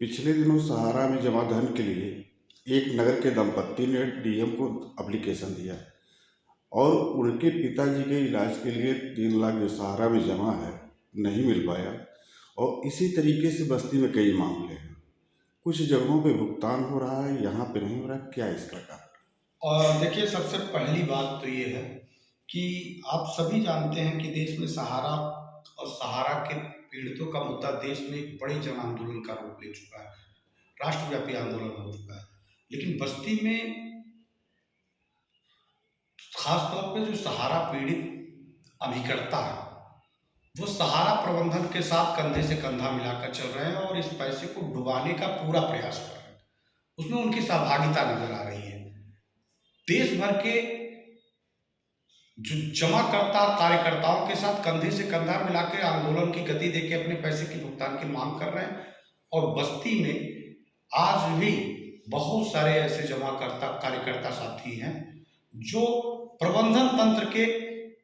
पिछले दिनों सहारा में जमा धन के लिए एक नगर के दंपत्ति ने डीएम को एप्लीकेशन दिया और उनके पिताजी के इलाज के लिए 3 लाख जो सहारा में जमा है नहीं मिल पाया। और इसी तरीके से बस्ती में कई मामले हैं। कुछ जगहों पे भुगतान हो रहा है, यहाँ पे नहीं हो रहा। क्या है इसका कारण? और देखिए, सबसे पहली बात तो ये है कि आप सभी जानते हैं कि देश में सहारा और सहारा के पीड़ितों का मुद्दा देश में एक बड़े जन आंदोलन का रूप ले चुका है, राष्ट्रव्यापी आंदोलन हो चुका है। लेकिन बस्ती में खास तौर पे जो सहारा पीड़ित अभिकर्ता है, वो सहारा प्रबंधन के साथ कंधे से कंधा मिलाकर चल रहे हैं और इस पैसे को डुबाने का पूरा प्रयास कर रहे हैं। उसमें उनकी सहभागिता नजर आ रही है। देश भर के जो जमाकर्ता कार्यकर्ताओं के साथ कंधे से कंधा मिला के आंदोलन की गति देके अपने पैसे की भुगतान की मांग कर रहे हैं। और बस्ती में आज भी बहुत सारे ऐसे जमाकर्ता कार्यकर्ता साथी हैं जो प्रबंधन तंत्र के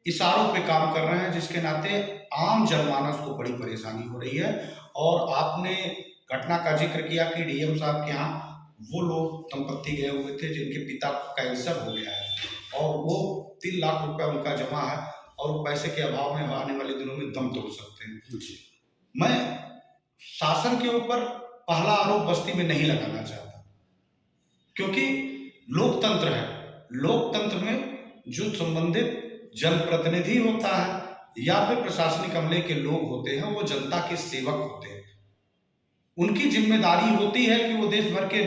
इशारों पे काम कर रहे हैं, जिसके नाते आम जनमानस को बड़ी परेशानी हो रही है। और आपने घटना का जिक्र किया कि डीएम साहब के यहाँ वो लोग दंपत्ति गए हुए थे जिनके पिता को कैंसर हो गया है और वो 3 लाख रुपया उनका जमा है और वो पैसे के अभाव में आने वाले दिनों में दम तोड़ सकते हैं। मैं शासन के ऊपर पहला आरोप बस्ती में नहीं लगाना चाहता, क्योंकि लोकतंत्र है। लोकतंत्र में जो संबंधित जनप्रतिनिधि होता है या फिर प्रशासनिक अमले के लोग होते हैं, वो जनता के सेवक होते हैं। उनकी जिम्मेदारी होती है कि वो देश भर के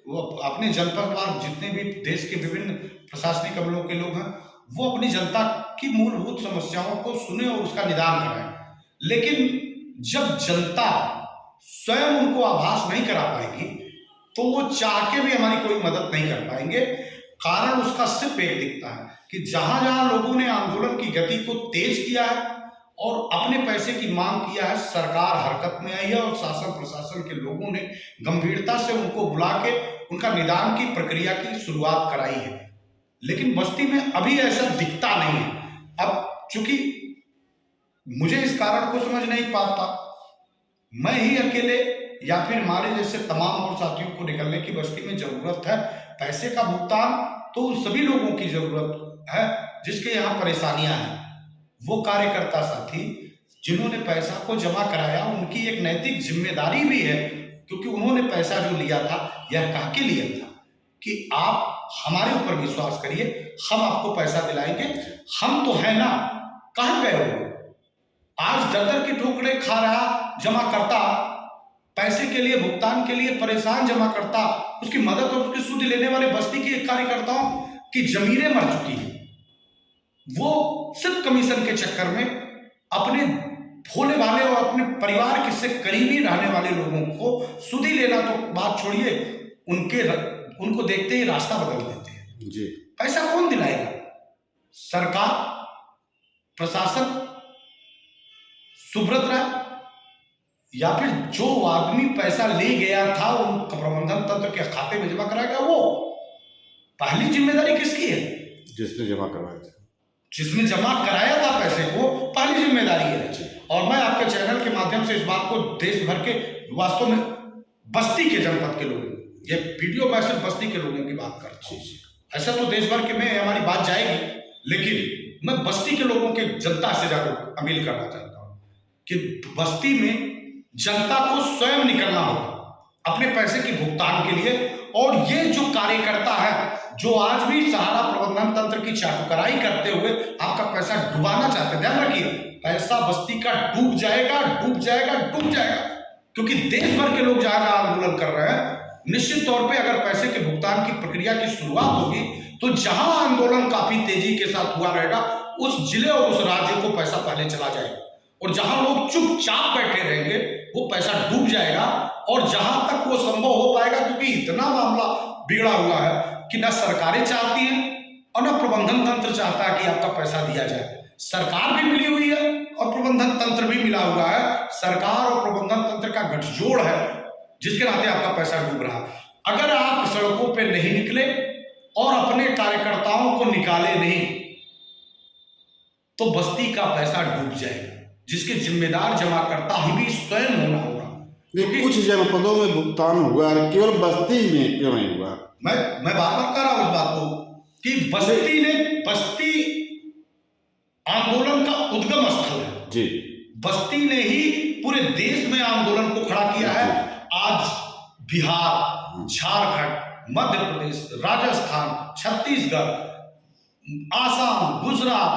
वो अपने जनपद और जितने भी देश के विभिन्न प्रशासनिक अमलों के लोग हैं, वो अपनी जनता की मूलभूत समस्याओं को सुने और उसका निदान कराएं। लेकिन जब जनता स्वयं उनको आभास नहीं करा पाएगी तो वो चाह के भी हमारी कोई मदद नहीं कर पाएंगे। कारण उसका सिर्फ एक दिखता है कि जहां जहां लोगों ने आंदोलन की गति को तेज किया है और अपने पैसे की मांग किया है, सरकार हरकत में आई है और शासन प्रशासन के लोगों ने गंभीरता से उनको बुला के उनका निदान की प्रक्रिया की शुरुआत कराई है। लेकिन बस्ती में अभी ऐसा दिखता नहीं है। अब चूंकि मुझे इस कारण को समझ नहीं पाता, मैं ही अकेले या फिर हमारे जैसे तमाम और साथियों को निकलने की बस्ती में जरूरत है। पैसे का भुगतान तो उन सभी लोगों की जरूरत है जिसके यहाँ परेशानियां हैं। वो कार्यकर्ता साथी जिन्होंने पैसा को जमा कराया, उनकी एक नैतिक जिम्मेदारी भी है, क्योंकि उन्होंने पैसा जो लिया था यह कह के लिया था कि आप हमारे ऊपर विश्वास करिए, हम आपको पैसा दिलाएंगे। हम तो है ना, कहां गए हो? आज दर की ठोकरें खा रहा जमा करता, पैसे के लिए भुगतान के लिए परेशान जमा करता, उसकी मदद और उसकी सुध लेने वाले बस्ती के कार्यकर्ताओं की जमीरें मर चुकी है। वो सिर्फ कमीशन के चक्कर में अपने भोले भाले और अपने परिवार के से करीबी रहने वाले लोगों को सुधी लेना तो बात छोड़िए, उनको देखते ही रास्ता बदल देते हैं जी। पैसा कौन दिलाएगा? सरकार, प्रशासन, सुब्रत राय, या फिर जो आदमी पैसा ले गया था उन प्रबंधन तंत्र के खाते में जमा कराएगा? वो पहली जिम्मेदारी किसकी है? जिसने जमा करवाया था, जिसने जमा कराया था पैसे को, पहली जिम्मेदारी है। और मैं आपके चैनल के माध्यम से इस बात को देश भर के, वास्तव में बस्ती के जनपद के लोगों, ये वीडियो मैं सिर्फ बस्ती के लोगों की बात करता हूँ। ऐसा तो देश भर के में हमारी बात जाएगी, लेकिन मैं बस्ती के लोगों के जनता से जाकर अपील करना चाहता हूँ कि बस्ती में जनता को स्वयं निकलना होगा अपने पैसे की भुगतान के लिए। और ये जो कार्यकर्ता है जो आज भी सहारा प्रबंधन तंत्र की चाटुकराई करते हुए आपका पैसा डुबाना चाहते हैं, ध्यान रखिए, पैसा बस्ती का डूब जाएगा, डूब जाएगा, डूब जाएगा। क्योंकि देश भर के लोग जहां जहां आंदोलन कर रहे हैं, निश्चित तौर पे अगर पैसे के भुगतान की प्रक्रिया की शुरुआत होगी तो जहां आंदोलन काफी तेजी के साथ हुआ रहेगा, उस जिले और उस राज्य को पैसा पहले चला जाएगा। और जहां लोग चुपचाप बैठे रहेंगे वो पैसा डूब जाएगा। और जहां तक वो संभव हो पाएगा, क्योंकि इतना मामला बिगड़ा हुआ है कि ना सरकारें चाहती हैं और ना प्रबंधन तंत्र चाहता है कि आपका पैसा दिया जाए। सरकार भी मिली हुई है और प्रबंधन तंत्र भी मिला हुआ है। सरकार और प्रबंधन तंत्र का गठजोड़ है, जिसके नाते आपका पैसा डूब रहा है। अगर आप सड़कों पे नहीं निकले और अपने कार्यकर्ताओं को निकाले नहीं तो बस्ती का पैसा डूब जाएगा, जिसके जिम्मेदार जमाकर्ता ही भी स्वयं होना होगा। नहीं, कुछ जनपदों में भुगतान हुआ है, केवल बस्ती में क्यों नहीं हुआ? मैं बार बार कर रहा हूं इस बात को कि बस्ती आंदोलन का उद्गम स्थल है जी। बस्ती ने ही पूरे देश में आंदोलन को खड़ा किया है। आज बिहार, झारखंड, मध्य प्रदेश, राजस्थान, छत्तीसगढ़, आसाम, गुजरात,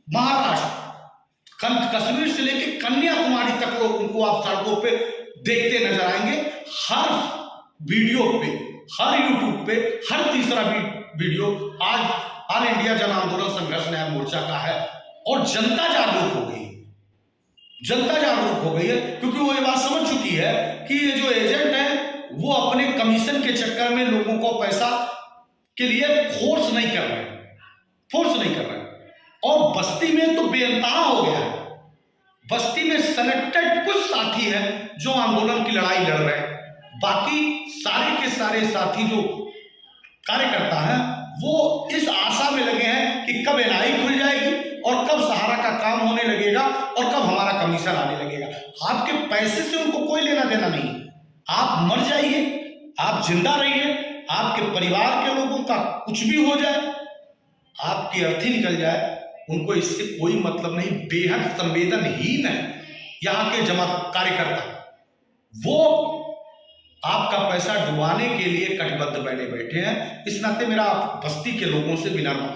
महाराष्ट्र, कश्मीर से लेकर कन्याकुमारी तक लोग उनको आप सड़कों पे देखते नजर आएंगे। हर वीडियो पे, हर यूट्यूब पे, हर तीसरा वीडियो आज ऑल इंडिया जन आंदोलन संघर्ष न्याय मोर्चा का है। और जनता जागरूक हो गई है, जनता जागरूक हो गई है, क्योंकि वो ये बात समझ चुकी है कि ये जो एजेंट है वो अपने कमीशन के चक्कर में लोगों को पैसा के लिए फोर्स नहीं कर रहे हैं। और बस्ती में तो बेइंतहा हो गया है। बस्ती में सेलेक्टेड कुछ साथी हैं जो आंदोलन की लड़ाई लड़ रहे हैं, बाकी सारे के सारे साथी जो कार्यकर्ता हैं वो इस आशा में लगे हैं कि कब एनआई खुल जाएगी और कब सहारा का काम होने लगेगा और कब हमारा कमीशन आने लगेगा। आपके पैसे से उनको कोई लेना देना नहीं। आप मर जाइए, आप जिंदा रहिए, आपके परिवार के लोगों का कुछ भी हो जाए, आपकी अर्थी निकल जाए, उनको इससे कोई मतलब नहीं। बेहद संवेदनहीन है यहाँ के जमा कार्यकर्ता। वो आपका पैसा डुबाने के लिए कटिबद्ध बने बैठे हैं। इस नाते मेरा बस्ती के लोगों से विनम्र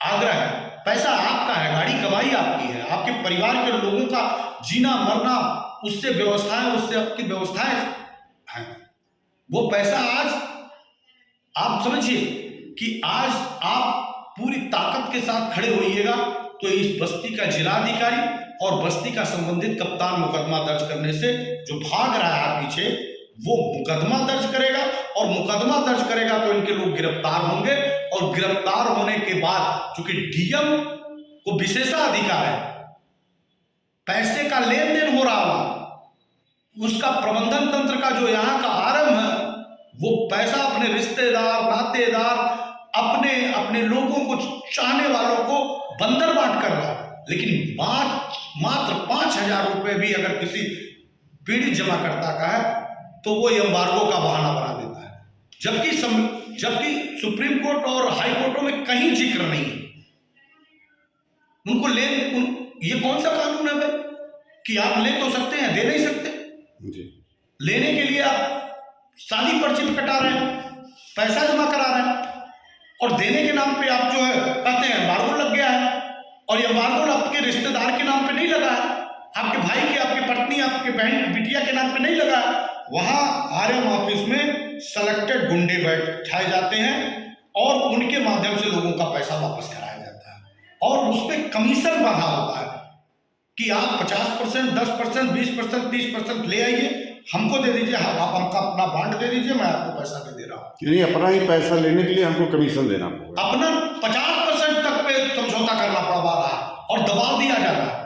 आग्रह है, पैसा आपका है, गाड़ी कमाई आपकी है, आपके परिवार के लोगों का जीना मरना, उससे आपकी व्यवस्थाएं हैं। वो पैसा आज आप समझिए कि आज आप पूरी ताकत के साथ खड़े होइएगा तो इस बस्ती का जिलाधिकारी और बस्ती का संबंधित कप्तान मुकदमा दर्ज करने से जो भाग रहा है पीछे, वो मुकदमा दर्ज करेगा और मुकदमा दर्ज करेगा तो इनके लोग गिरफ्तार होंगे। और गिरफ्तार होने के बाद चूंकि डीएम को विशेषाधिकार है, पैसे का लेन देन हो रहा होगा, उसका प्रबंधन तंत्र का जो यहाँ का आरंभ है, वो पैसा अपने रिश्तेदार, नातेदार, अपने लोगों को, चाहने वालों को बंदर बांट कर रहा है। लेकिन मात्र 5,000 रुपए भी अगर किसी पीड़ित जमा करता का है तो वो एम्बार्गो का बहाना बना देता है, जबकि सुप्रीम कोर्ट और हाई कोर्टों में कहीं जिक्र नहीं है। ये कौन सा कानून है भाई कि आप ले तो सकते हैं, दे नहीं सकते जी। लेने के लिए आप शादी पर्ची पे कटा रहे हैं, पैसा जमा करा रहे हैं, और देने के नाम पे आप जो है कहते हैं एम्बार्गो लग गया है। और ये एम्बार्गो आपके रिश्तेदार के नाम पे नहीं लगा है, आपके भाई के, आपकी पत्नी, आपके बहन बिटिया के नाम पे नहीं लगा है। वहां आरएम ऑफिस में सेलेक्टेड गुंडे बैठाए जाते हैं और उनके माध्यम से लोगों का पैसा वापस कराया जाता है और उस पर कमीशन बांधा होता है कि आप 50%, 10%, 20%, 30% ले आइए, हमको दे दीजिए, आप हमका अपना बांड दे दीजिए, मैं आपको पैसा दे रहा हूँ। यानी अपना ही पैसा लेने के लिए हमको कमीशन देना पड़ेगा। अपना 50% तक पे समझौता करना पड़ रहा है और दबाव दिया जा रहा है।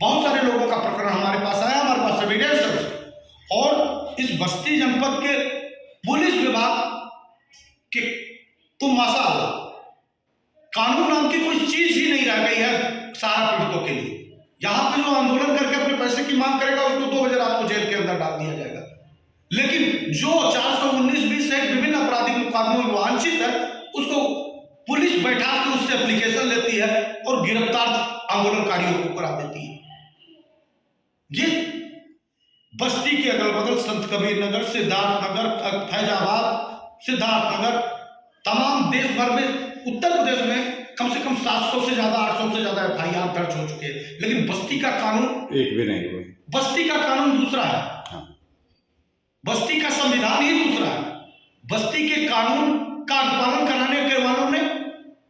बहुत सारे लोगों का प्रकरण हमारे पास आया, हमारे पास एविडेंस है। और इस बस्ती जनपद के पुलिस विभाग के तो माशाअल्लाह कानून नाम की कोई चीज ही नहीं रह गई है सहारा पीड़ितों के लिए। यहाँ पे जो आंदोलन करके अपने पैसे की मांग करेगा उसको 2 बजे रात को जेल के अंदर डाल दिया जाएगा। लेकिन जो 419-20 सहित विभिन्न आपराधिक मुकदमों में वांछित है, उसको पुलिस बैठा के उससे एप्लीकेशन लेती है और गिरफ्तार आंदोलनकारियों को करा देती है। ये बस्ती के अगल बगल संत कबीर नगर, सिद्धार्थनगर, फैजाबाद, सिद्धार्थनगर, तमाम देश भर में, उत्तर प्रदेश में कम से कम 700 से ज्यादा, 800 से ज्यादा एफआईआर दर्ज हो चुके हैं। लेकिन बस्ती का कानून एक भी नहीं हुए। बस्ती का कानून दूसरा है। हाँ। बस्ती का संविधान ही दूसरा है। बस्ती के कानून का अनुपालन कराने के वालों ने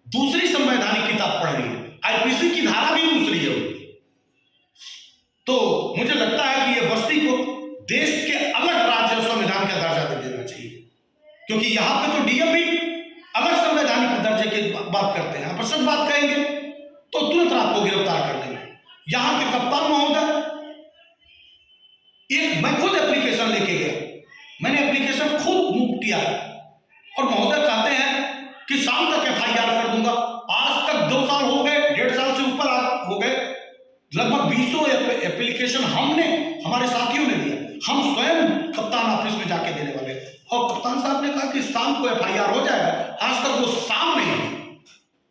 दूसरी संवैधानिक किताब पढ़ ली है, आईपीसी की धारा भी दूसरी है उनकी। तो मुझे लगता है कि ये बस्ती को देश के अलग राज्य संविधान का दर्जा दे देना चाहिए, क्योंकि यहाँ पे तो डीएम भी अलग संवैधानिक दर्जे की बात करते हैं। आप सब बात कहेंगे तो तुरंत आपको गिरफ्तार कर लेंगे। यहाँ के कप्तान महोदय, मैं खुद एप्लीकेशन लेके गया, मैंने एप्लीकेशन खुद मूव किया और महोदय कहते हैं कि शाम तक एफआईआर कर दूंगा। आज तक 2 साल हो गए, 1.5 साल से ऊपर हो गए, लगभग 20 एप्लीकेशन हमने, हमारे साथियों ने दिया, हम स्वयं कप्तान ऑफिस में जाके देने वाले, और कप्तान साहब ने कहा कि शाम को FIR हो जाएगा। आज तक वो शाम नहीं हुई,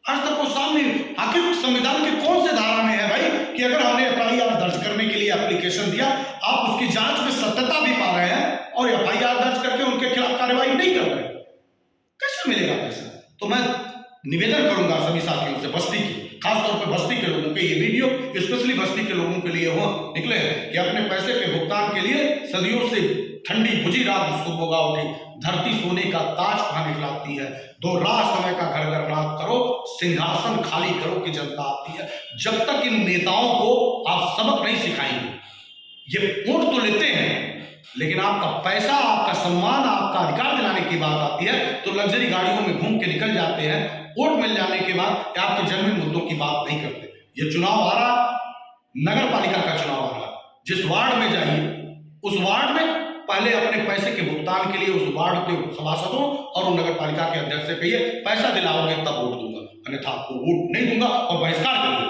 आज तक वो शाम नहीं। आखिर संविधान के कौन से धारा में है भाई कि अगर हमने FIR दर्ज करने के लिए एप्लीकेशन दिया, आप उसकी जांच में सत्यता भी पा रहे हैं और FIR दर्ज करके उनके खिलाफ कार्रवाई नहीं कर रहे, कैसे मिलेगा पैसा? तो मैं निवेदन करूंगा सभी साथियों से, बस्ती की, खासतौर पर बस्ती के लोगों के, ये वीडियो स्पेशली बस्ती के लोगों के लिए वो निकले हैं कि अपने पैसे के भुगतान के लिए सदियों से ठंडी बुझी रात सुबह होगा उठी, धरती सोने का ताज कहां निकलाती है, दो राह समय का घर घर नाथ करो, सिंहासन खाली करो कि जनता आती है। जब तक इन नेताओं को आप सबक नहीं सिखाएंगे, ये वोट तो लेते हैं लेकिन आपका पैसा, आपका सम्मान, आपका अधिकार दिलाने की बात आती है तो लग्जरी गाड़ियों में घूम के निकल जाते हैं। वोट मिल जाने के बाद आपके जन्मी मुद्दों की बात नहीं करते। ये चुनाव आ रहा, नगर पालिका का चुनाव आ रहा, जिस वार्ड में जाइए उस वार्ड में पहले अपने पैसे के भुगतान के लिए उस वार्ड के सभासदों और नगर पालिका के अध्यक्ष से कहिए पैसा दिलाओगे तब वोट दूंगा, अन्यथा आपको वोट नहीं दूंगा और बहिष्कार करिए।